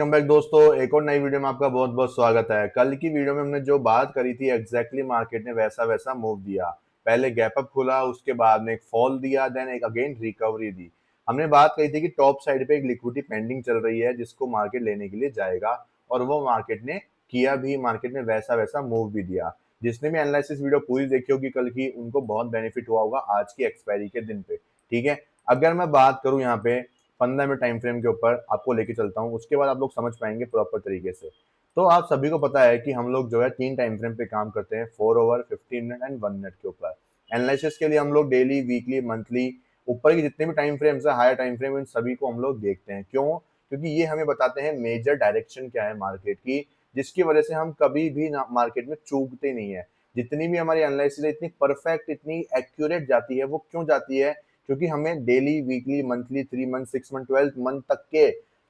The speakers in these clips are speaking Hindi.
वेलकम बैक दोस्तों, एक और नई वीडियो में आपका बहुत बहुत स्वागत है। कल की वीडियो में हमने जो बात करी थी एग्जैक्टली मार्केट ने वैसा वैसा मूव दिया। पहले गैप अप खुला, उसके बाद में एक फॉल दिया, देन एक अगेन रिकवरी दी। हमने बात कही थी कि टॉप साइड पे एक लिक्विडिटी पेंडिंग चल रही है जिसको मार्केट लेने के लिए जाएगा, और वो मार्केट ने किया भी। मार्केट ने वैसा वैसा मूव भी दिया। जिसने भी एनालिसिस वीडियो पूरी देखी होगी कल की, उनको बहुत बेनिफिट हुआ होगा आज की एक्सपायरी के दिन पे। ठीक है, अगर मैं बात करूं यहाँ पे 15 मिनट टाइम फ्रेम के ऊपर आपको लेके चलता हूँ, उसके बाद आप लोग समझ पाएंगे प्रॉपर तरीके से। तो आप सभी को पता है कि हम लोग जो है 3 टाइम फ्रेम पे काम करते हैं, 4 आवर, 15 मिनट एंड 1 मिनट के ऊपर। एनालिसिस के लिए हम लोग डेली, वीकली, मंथली, ऊपर के जितने भी टाइम फ्रेम्स है, हायर टाइम फ्रेम, इन सभी को हम लोग देखते हैं। क्यों? क्योंकि ये हमें बताते हैं मेजर डायरेक्शन क्या है मार्केट की, जिसकी वजह से हम कभी भी मार्केट में चूकते नहीं है। जितनी भी हमारी एनालिसिस है, इतनी परफेक्ट, इतनी एक्यूरेट जाती है। वो क्यों जाती है? क्योंकि हमें daily, weekly, monthly, 3 month, 6 month, 12 month तक के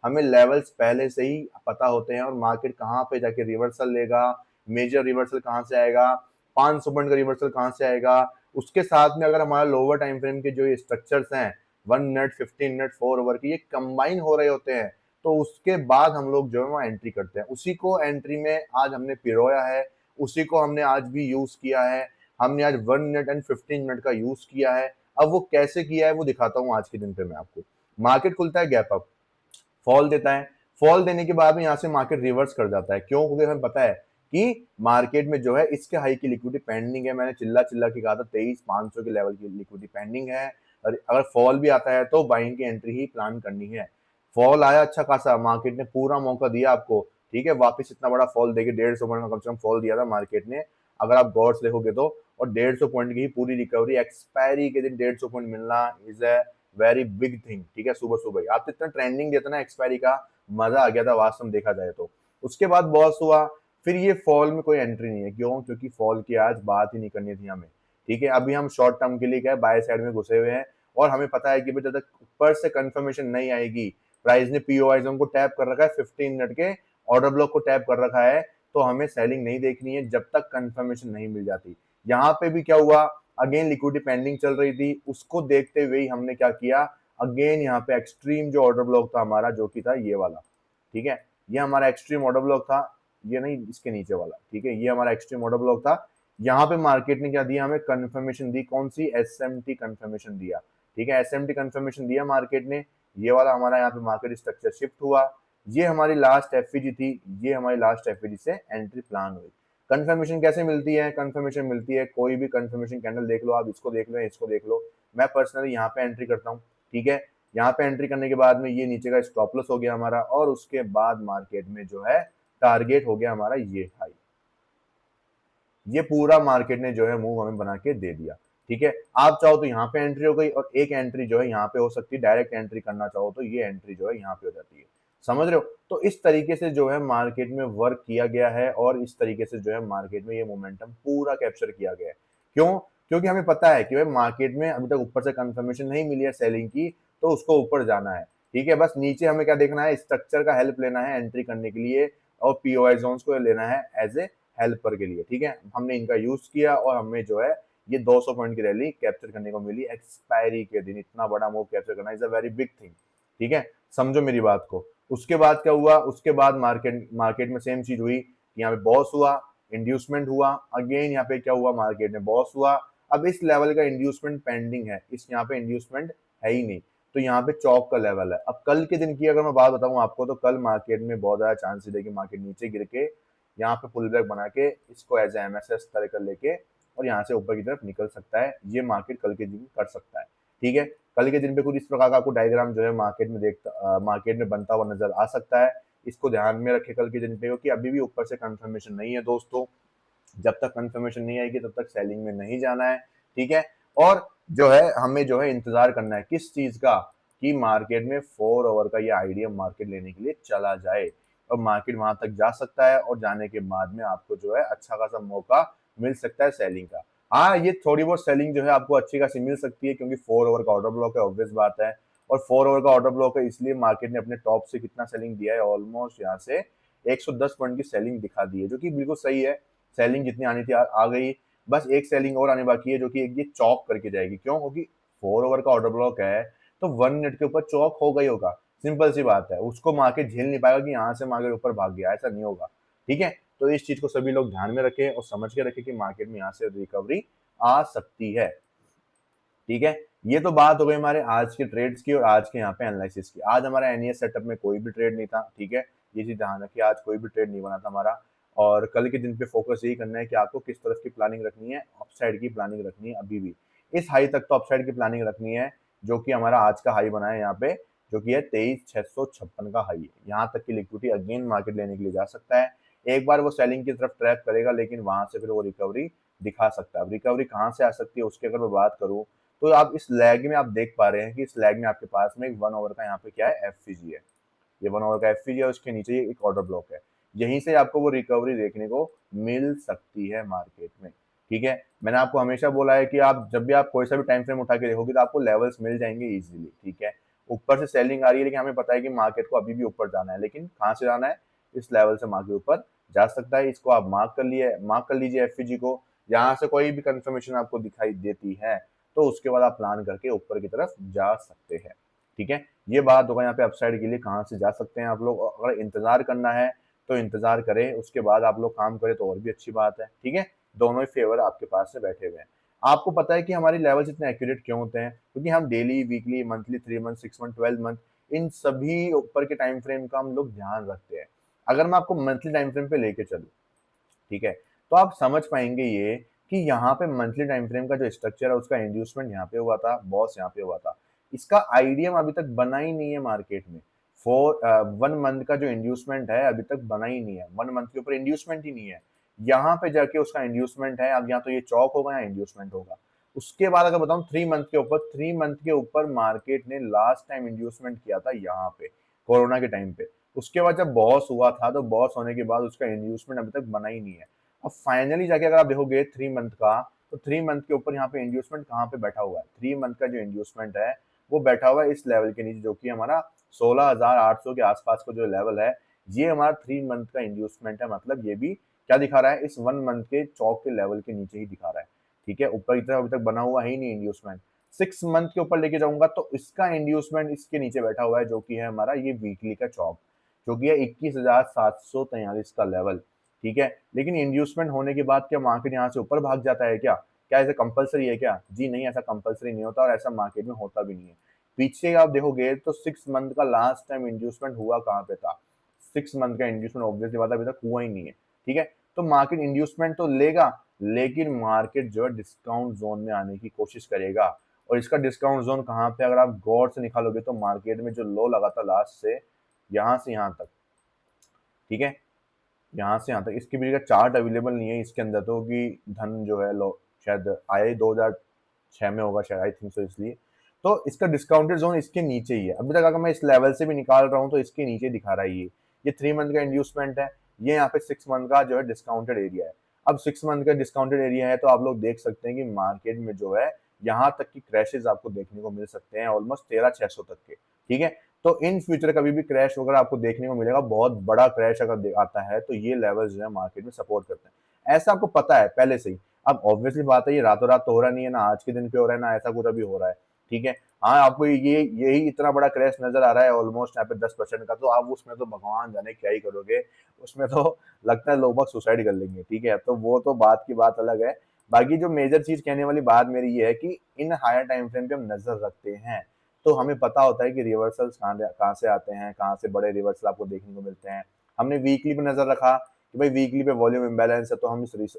हमें लेवल्स पहले से ही पता होते हैं, और मार्केट कहाँ पे जाके रिवर्सल लेगा, मेजर रिवर्सल कहाँ से आएगा, 500 पॉइंट का रिवर्सल कहाँ से आएगा। उसके साथ में अगर हमारा लोअर टाइम फ्रेम के जो ये स्ट्रक्चर्स हैं, 1 मिनट, 15 मिनट, 4 ओवर के, ये कंबाइन हो रहे होते हैं, तो उसके बाद हम लोग जो है वहाँ एंट्री करते हैं। उसी को एंट्री में आज हमने पिरोया है, उसी को हमने आज भी यूज किया है। हमने आज 1 मिनट एंड 15 मिनट का यूज किया है। अब वो कैसे किया है वो दिखाता हूँ आज के दिन पे मैं आपको। मार्केट खुलता है, गैप अप, फॉल देता है। फॉल देने के बाद में यहाँ से मार्केट रिवर्स कर जाता है। क्यों? क्योंकि हमें पता है कि मार्केट में जो है इसके हाई की लिक्विडिटी पेंडिंग है। मैंने चिल्ला चिल्ला के कहा था 23,500 के लेवल की लिक्विडिटी पेंडिंग है, और अगर फॉल भी आता है तो बाइंग की एंट्री ही प्लान करनी है। फॉल आया अच्छा खासा, मार्केट ने पूरा मौका दिया आपको। ठीक है, वापस इतना बड़ा फॉल देके 150 पॉइंट का कम से कम फॉल दिया था मार्केट ने, अगर आप गौर से देखोगे तो। और 150 पॉइंट की ही पूरी रिकवरी, एक्सपायरी के दिन 150 पॉइंट मिलना is a very big thing. ठीक है, सुबह सुबह ही आप तो इतना ट्रेंडिंग देते ना एक्सपायरी का, मजा आ गया था वास्तव में देखा जाए तो। उसके बाद बॉस हुआ, फिर ये फॉल में कोई एंट्री नहीं है। क्यों? क्योंकि फॉल की आज बात ही नहीं करनी थी हमें। ठीक है, अभी हम शॉर्ट टर्म के लिए क्या है, बाय साइड में घुसे हुए हैं, और हमें पता है कि जब तक ऊपर से कंफर्मेशन नहीं आएगी, प्राइस ने पीओआई जोन को टैप कर रखा है, 15 मिनट के ऑर्डर ब्लॉक को टैप कर रखा है, तो हमें सेलिंग नहीं देखनी है जब तक कंफर्मेशन नहीं मिल जाती। यहाँ पे भी क्या हुआ, अगेन लिक्विडिटी पेंडिंग चल रही थी, उसको देखते हुए ही हमने क्या किया, अगेन यहाँ पे एक्सट्रीम जो ऑर्डर ब्लॉक था हमारा, जो कि था ये वाला। ठीक है, ये हमारा एक्सट्रीम ऑर्डर ब्लॉक था, ये नहीं, इसके नीचे वाला। ठीक है, ये हमारा एक्सट्रीम ऑर्डर ब्लॉक था। यहाँ पे मार्केट ने क्या दिया, हमें कंफर्मेशन दी। कौन सी? एसएमटी कंफर्मेशन दिया। ठीक है, एसएमटी कंफर्मेशन दिया मार्केट ने। ये वाला हमारा यहाँ पे मार्केट स्ट्रक्चर शिफ्ट हुआ। ये हमारी लास्ट एफईजी थी, ये हमारी लास्ट एफईजी से एंट्री प्लान हुई। कंफर्मेशन कैसे मिलती है? कंफर्मेशन मिलती है, कोई भी कंफर्मेशन कैंडल देख लो आप, इसको देख लो, इसको देख लो। मैं पर्सनली यहाँ पे एंट्री करता हूँ। ठीक है, यहाँ पे एंट्री करने के बाद में ये नीचे का स्टॉप लॉस हो गया हमारा, और उसके बाद मार्केट में जो है टारगेट हो गया हमारा ये हाई। ये पूरा मार्केट ने जो है मूव हमें बना के दे दिया। ठीक है, आप चाहो तो यहाँ पे एंट्री हो गई, और एक एंट्री जो है यहाँ पे हो सकती है, डायरेक्ट एंट्री करना चाहो तो ये एंट्री जो है यहाँ पे हो जाती है। समझ रहे हो? तो इस तरीके से जो है मार्केट में वर्क किया गया है, और इस तरीके से जो है मार्केट में ये मोमेंटम पूरा कैप्चर किया गया है। क्यों? क्योंकि हमें पता है कि भाई मार्केट में अभी तक ऊपर से कंफर्मेशन नहीं मिली है सेलिंग की, तो उसको ऊपर जाना है। ठीक है, बस नीचे हमें क्या देखना है, स्ट्रक्चर का हेल्प लेना है एंट्री करने के लिए, और पीओआई जोन्स को लेना है एज ए हेल्पर के लिए। ठीक है, हमने इनका यूज किया, और हमें जो है ये 200 पॉइंट की रैली कैप्चर करने को मिली एक्सपायरी के दिन। इतना बड़ा मूव कैप्चर करना is a very big thing. ठीक है, समझो मेरी बात को। उसके बाद क्या हुआ? उसके बाद मार्केट में सेम चीज हुई, यहाँ पे बॉस हुआ, इंड्यूसमेंट हुआ, अगेन यहाँ पे क्या हुआ, मार्केट में बॉस हुआ। अब इस लेवल का इंड्यूसमेंट पेंडिंग है, इस यहाँ पे इंड्यूसमेंट है ही नहीं, तो यहाँ पे चौक का लेवल है। अब कल के दिन की अगर मैं बात बताऊं आपको, तो कल मार्केट में बहुत ज्यादा चांसेस है कि मार्केट नीचे गिर के यहाँ पे पुल बैक बना के इसको एज एमएसएस तरह कर लेके और यहाँ से ऊपर की तरफ निकल सकता है। ये मार्केट कल के दिन कर सकता है। ठीक है, कल के दिन पे कुछ इस प्रकार का आपको डायग्राम जो है मार्केट में बनता हुआ नजर आ सकता है। इसको ध्यान में रखे कल के दिन पे, क्योंकि अभी भी ऊपर से कंफर्मेशन नहीं है दोस्तों। जब तक कंफर्मेशन नहीं आएगी तब तक सेलिंग में नहीं जाना है। ठीक है, और जो है हमें जो है इंतजार करना है किस चीज का, कि मार्केट में 4 ओवर का ये आइडिया मार्केट लेने के लिए चला जाए, और मार्केट वहां तक जा सकता है, और जाने के बाद में आपको जो है अच्छा खासा मौका मिल सकता है सेलिंग का। हाँ, ये थोड़ी बहुत सेलिंग जो है आपको अच्छी खासी मिल सकती है, क्योंकि 4 ओवर का ऑर्डर ब्लॉक है, ऑब्वियस बात है। और 4 ओवर का ऑर्डर ब्लॉक है, इसलिए मार्केट ने अपने टॉप से कितना सेलिंग दिया है, ऑलमोस्ट यहाँ से 110 पॉइंट की सेलिंग दिखा दी है, जो कि बिल्कुल सही है। सेलिंग जितनी आनी थी आ गई। बस एक सेलिंग और आने बाकी है, जो कि ये चौक करके जाएगी। क्यों? क्योंकि 4 ओवर का ऑर्डर ब्लॉक है, तो 1 मिनट के ऊपर चौक होगा ही होगा। सिंपल सी बात है, उसको मार्केट झेल नहीं पाएगा कि यहाँ से मार्केट ऊपर भाग गया, ऐसा नहीं होगा। ठीक है, तो इस चीज को सभी लोग ध्यान में रखें और समझ के रखें कि मार्केट में यहाँ से रिकवरी आ सकती है। ठीक है, ये तो बात हो गई हमारे आज के ट्रेड्स की और आज के यहाँ पे एनालिसिस की। आज हमारा एनईएस सेटअप में कोई भी ट्रेड नहीं था। ठीक है, ये चीज ध्यान रखिए, आज कोई भी ट्रेड नहीं बना था हमारा। और कल के दिन पे फोकस यही करना है कि आपको किस तरफ की प्लानिंग रखनी है, अपसाइड की प्लानिंग रखनी है अभी भी। इस हाई तक तो अपसाइड की प्लानिंग रखनी है, जो कि हमारा आज का हाई बना है यहाँ पे, जो कि है 23,656 का हाई है। यहाँ तक की लिक्विडिटी अगेन मार्केट लेने के लिए जा सकता है। एक बार वो सेलिंग की तरफ ट्रैप करेगा, लेकिन वहां से फिर वो रिकवरी दिखा सकता है। अब रिकवरी कहाँ से आ सकती है उसकी अगर मैं बात करूँ, तो आप इस लैग में आप देख पा रहे हैं कि इस लैग में आपके पास में एक 1 आवर का यहाँ पे क्या है, एफसीजी है। ये 1 आवर का एफसीजी है, उसके नीचे ये एक ऑर्डर ब्लॉक है। यहीं से आपको वो रिकवरी देखने को मिल सकती है मार्केट में। ठीक है, मैंने आपको हमेशा बोला है कि आप जब भी आप कोई सा भी टाइम फ्रेम उठा के देखोगे तो आपको लेवल्स मिल जाएंगे इजीली। ठीक है, ऊपर से सेलिंग आ रही है, लेकिन हमें पता है कि मार्केट को अभी भी ऊपर जाना है, लेकिन कहाँ से जाना है, इस लेवल से मार्केट ऊपर जा सकता है। इसको आप मार्क कर लीजिए एफसीजी को। यहाँ से कोई भी कंफर्मेशन आपको दिखाई देती है तो उसके बाद आप प्लान करके ऊपर की तरफ जा सकते हैं। ठीक है, ये बात होगा यहाँ पे अपसाइड के लिए कहाँ से जा सकते हैं आप लोग। अगर इंतजार करना है तो इंतजार करें, उसके बाद आप लोग काम करें तो और भी अच्छी बात है। ठीक है, दोनों ही फेवर आपके पास से बैठे हुए हैं। आपको पता है कि हमारी लेवल्स इतने एक्यूरेट क्यों होते हैं, क्योंकि हम daily, weekly, monthly, 3 month, 6 month, 12 month, इन सभी ऊपर के टाइम फ्रेम का हम लोग ध्यान रखते हैं। अगर मैं आपको मंथली टाइम फ्रेम पे लेके चलूँ, ठीक है, तो आप समझ पाएंगे ये कि यहाँ पे मंथली टाइम फ्रेम का जो स्ट्रक्चर है उसका इंड्यूसमेंट यहाँ पे हुआ था, बॉस यहाँ पे हुआ था। इसका आइडिया अभी तक बना ही नहीं है मार्केट में। 1 मंथ का जो इंड्यूसमेंट है अभी तक बना ही नहीं है, 1 मंथ के ऊपर इंड्यूसमेंट ही नहीं है। यहाँ पे जाके उसका इंड्यूसमेंट है। अब यहाँ तो ये चौक होगा या इंड्यूसमेंट होगा। उसके बाद अगर बताऊं 3 मंथ के ऊपर मार्केट ने लास्ट टाइम इंड्यूसमेंट किया था यहाँ पे, कोरोना के टाइम पे। उसके बाद जब बॉस हुआ था तो बॉस होने के बाद उसका इंड्यूसमेंट अभी तक बना ही नहीं है। अब फाइनली जाके अगर आप देखोगे 3 मंथ का, तो 3 मंथ के ऊपर यहाँ पे इंड्यूसमेंट कहाँ पे बैठा हुआ है, 3 मंथ का जो इंड्यूसमेंट है वो बैठा हुआ है इस लेवल के नीचे, जो कि हमारा 16,800 के आसपास का जो लेवल है। ये हमारा 3 मंथ का इंड्यूसमेंट है। मतलब ये भी क्या दिखा रहा है, इस 1 मंथ के चौक के लेवल के नीचे ही दिखा रहा है। ठीक है, ऊपर की तरफ अभी तक बना हुआ है ही नहीं इंड्यूसमेंट। 6 मंथ के ऊपर लेके जाऊंगा तो इसका इंड्यूसमेंट इसके नीचे बैठा हुआ है, जो कि है हमारा ये वीकली का चौक, जो कि है 21,743 का लेवल। ठीक है, लेकिन इंड्यूसमेंट होने के बाद क्या मार्केट यहाँ से ऊपर भाग जाता है क्या? क्या ऐसा कंपलसरी है क्या? जी नहीं, ऐसा कंपलसरी नहीं होता और ऐसा मार्केट में होता भी नहीं है। पीछे आप देखोगे तो 6 मंथ का लास्ट टाइम इंड्यूसमेंट हुआ कहाँ पे था? 6 मंथ का इंड्यूसमेंट ऑब्वियसली बात है अभी तक हुआ ही नहीं है। ठीक है, तो मार्केट इंड्यूसमेंट तो लेगा, लेकिन मार्केट जो है डिस्काउंट जोन में आने की कोशिश करेगा। और इसका डिस्काउंट जोन कहाँ पे अगर आप गौर से निकालोगे तो मार्केट में जो लो लगा था लास्ट से यहाँ तक। ठीक है, यहाँ से यहाँ तक इसके भी का चार्ट अवेलेबल नहीं है इसके अंदर, तो कि धन जो है लो शायद आया ही 2006 में होगा शायद, आई थिंक सो, इसलिए। तो इसका डिस्काउंटेड जोन इसके नीचे ही है अभी तक। अगर मैं इस लेवल से भी निकाल रहा हूँ तो इसके नीचे दिखा रहा है ये 3 मंथ का इंड्यूसमेंट है। ये यहाँ पे 6 मंथ का जो है डिस्काउंटेड एरिया है। अब 6 मंथ का डिस्काउंटेड एरिया है तो आप लोग देख सकते हैं कि मार्केट में जो है यहाँ तक की क्रैशेज आपको देखने को मिल सकते हैं, ऑलमोस्ट 13,600 तक के। ठीक है, तो इन फ्यूचर कभी भी क्रैश वगैरह आपको देखने को मिलेगा, बहुत बड़ा क्रैश अगर आता है तो ये लेवल्स जो है मार्केट में सपोर्ट करते हैं, ऐसा आपको पता है पहले से ही। अब ऑब्वियसली बात है ये रातों रात तो हो रहा नहीं है ना, आज के दिन पे हो रहा है ना ऐसा कुछ अभी हो रहा है। ठीक है, हाँ, आपको ये यही इतना बड़ा क्रैश नजर आ रहा है ऑलमोस्ट यहाँ पे 10% का, तो आप उसमें तो भगवान जाने क्या ही करोगे। उसमें तो लगता है लोग बहुत सुसाइड कर लेंगे। ठीक है, तो वो तो बात की बात अलग है। बाकी जो मेजर चीज कहने वाली बात मेरी ये है कि इन हायर टाइम फ्रेम पे हम नजर रखते हैं तो हमें पता होता है कि रिवर्सल्स कहाँ से आते हैं, कहाँ से बड़े रिवर्सल आपको देखने को मिलते हैं। हमने वीकली पे नजर रखा कि भाई वीकली पे वॉल्यूम इम्बैलेंस है, तो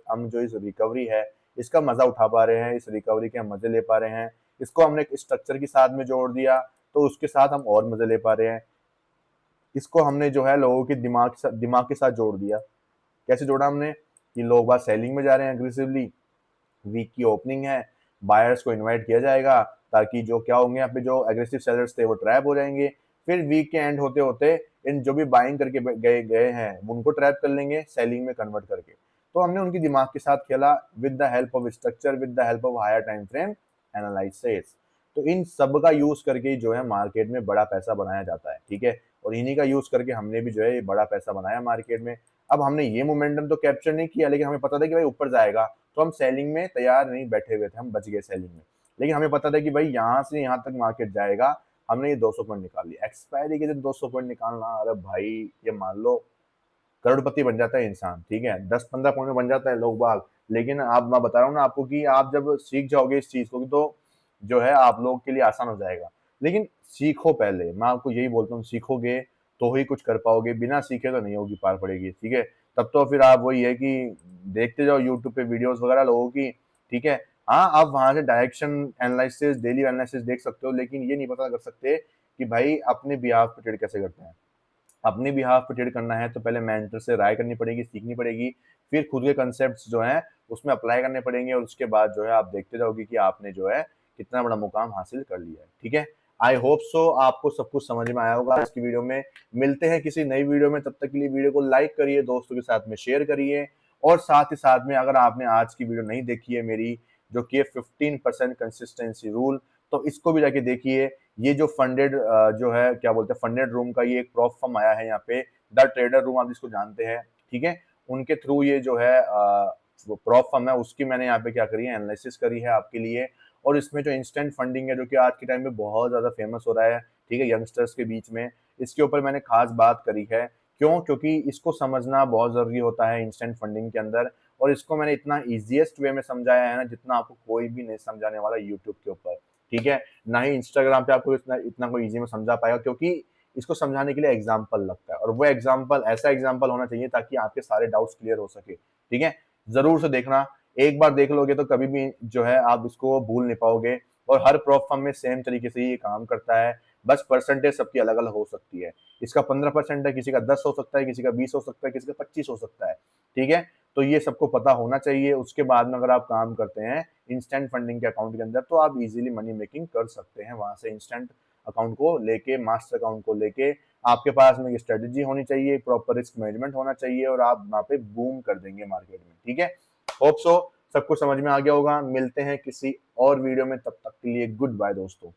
हम जो इस रिकवरी है इसका मजा उठा पा रहे हैं, इस रिकवरी के हम मजे ले पा रहे हैं। इसको हमने एक स्ट्रक्चर के साथ में जोड़ दिया तो उसके साथ हम और मजे ले पा रहे हैं। इसको हमने जो है लोगों के दिमाग के साथ जोड़ दिया। कैसे जोड़ा हमने? कि लोग बात सेलिंग में जा रहे हैं एग्रेसिवली, वीक की ओपनिंग है, बायर्स को इनवाइट किया जाएगा ताकि जो क्या होंगे यहाँ पे जो एग्रेसिव सेलर्स थे वो ट्रैप हो जाएंगे। फिर वीक के एंड होते होते इन जो भी बाइंग करके गए गए हैं उनको ट्रैप कर लेंगे सेलिंग में कन्वर्ट करके। तो हमने उनकी दिमाग के साथ खेला with the help of structure, with the help of higher time frame analysis. तो इन सब का यूज करके जो है मार्केट में बड़ा पैसा बनाया जाता है। ठीक है, और इन्हीं का यूज करके हमने भी जो है बड़ा पैसा बनाया मार्केट में। अब हमने ये मोमेंटम तो कैप्चर नहीं किया, लेकिन हमें पता था कि भाई ऊपर जाएगा, तो हम सेलिंग में तैयार नहीं बैठे हुए थे, हम बच गए सेलिंग में। लेकिन हमें पता था कि भाई यहाँ से यहाँ तक मार्केट जाएगा, हमने ये 200 पॉइंट निकाल लिया। एक्सपायरी के दिन 200 पॉइंट निकालना, अरे भाई ये मान लो करोड़पति बन जाता है इंसान, ठीक है, 10-15 पॉइंट में बन जाता है लोग बाग। लेकिन अब मैं बता रहा हूँ ना आपको कि आप जब सीख जाओगे इस चीज को तो जो है आप लोगों के लिए आसान हो जाएगा। लेकिन सीखो पहले, मैं आपको यही बोलता हूँ, सीखोगे तो ही कुछ कर पाओगे, बिना सीखे तो नहीं होगी पार पड़ेगी, ठीक है। तब तो फिर आप वही है कि देखते जाओ यूट्यूब पे वीडियोस वगैरह लोगों की, ठीक है। हाँ, आप वहां से डायरेक्शन एनालिसिस, डेली एनालिसिस देख सकते हो, लेकिन ये नहीं पता कर सकते कि भाई अपने बिहाफ पे ट्रेड कैसे करते हैं। अपने बिहाफ पे ट्रेड करना है तो पहले मेंटर से राय करनी पड़ेगी, सीखनी पड़ेगी, फिर खुद के कंसेप्ट जो हैं उसमें अप्लाई करने पड़ेंगे, और उसके बाद जो है आप देखते जाओगे कि आपने जो है कितना बड़ा मुकाम हासिल कर लिया है, ठीक है। आई होप सो आपको सब कुछ समझ में आया होगा आज की वीडियो में। मिलते हैं किसी नई वीडियो में, तब तक के लिए वीडियो को लाइक करिए, दोस्तों के साथ में शेयर करिए, और साथ ही साथ में अगर आपने आज की वीडियो नहीं देखी है मेरी, जो कि 15% कंसिस्टेंसी रूल, तो इसको भी जाके देखिए। ये जो फंडेड जो है क्या बोलते हैं फंडेड रूम का ये एक प्रॉप फर्म आया है यहाँ पे, द ट्रेडर रूम आप जिसको जानते हैं, ठीक है। उनके थ्रू ये जो है वो प्रॉप फर्म है, उसकी मैंने यहाँ पे क्या करी है, एनालिसिस करी है आपके लिए। और इसमें जो इंस्टेंट फंडिंग है जो कि आज के टाइम में बहुत ज्यादा फेमस हो रहा है, ठीक है, यंगस्टर्स के बीच में, इसके ऊपर मैंने खास बात करी है। क्यों? क्योंकि इसको समझना बहुत जरूरी होता है इंस्टेंट फंडिंग के अंदर, और इसको मैंने इतना इजीएस्ट वे में समझाया है ना, जितना आपको कोई भी नहीं समझाने वाला यूट्यूब के ऊपर, ठीक है। ना ही इंस्टाग्राम पे आपको इतना इतना कोई इजी में समझा पाएगा, क्योंकि इसको समझाने के लिए एग्जाम्पल लगता है, और वो एग्जाम्पल ऐसा एग्जाम्पल होना चाहिए ताकि आपके सारे डाउट्स क्लियर हो सके, ठीक है। जरूर से देखना, एक बार देख लोगे तो कभी भी जो है आप इसको भूल नहीं पाओगे। और हर प्रॉप फर्म में सेम तरीके से ये काम करता है, बस परसेंटेज सबकी अलग अलग हो सकती है। इसका 15% है, किसी का 10 हो सकता है, किसी का 20 हो सकता है, किसी का 25 हो सकता है, ठीक है। तो ये सबको पता होना चाहिए। उसके बाद में अगर आप काम करते हैं इंस्टेंट फंडिंग के अकाउंट के अंदर, तो आप इजीली मनी मेकिंग कर सकते हैं वहां से। इंस्टेंट अकाउंट को लेके, मास्टर अकाउंट को लेके आपके पास में ये स्ट्रेटेजी होनी चाहिए, प्रॉपर रिस्क मैनेजमेंट होना चाहिए, और आप वहां पे बूम कर देंगे मार्केट में, ठीक है। होप सो सब कुछ समझ में आ गया होगा। मिलते हैं किसी और वीडियो में, तब तक के लिए गुड बाय दोस्तों।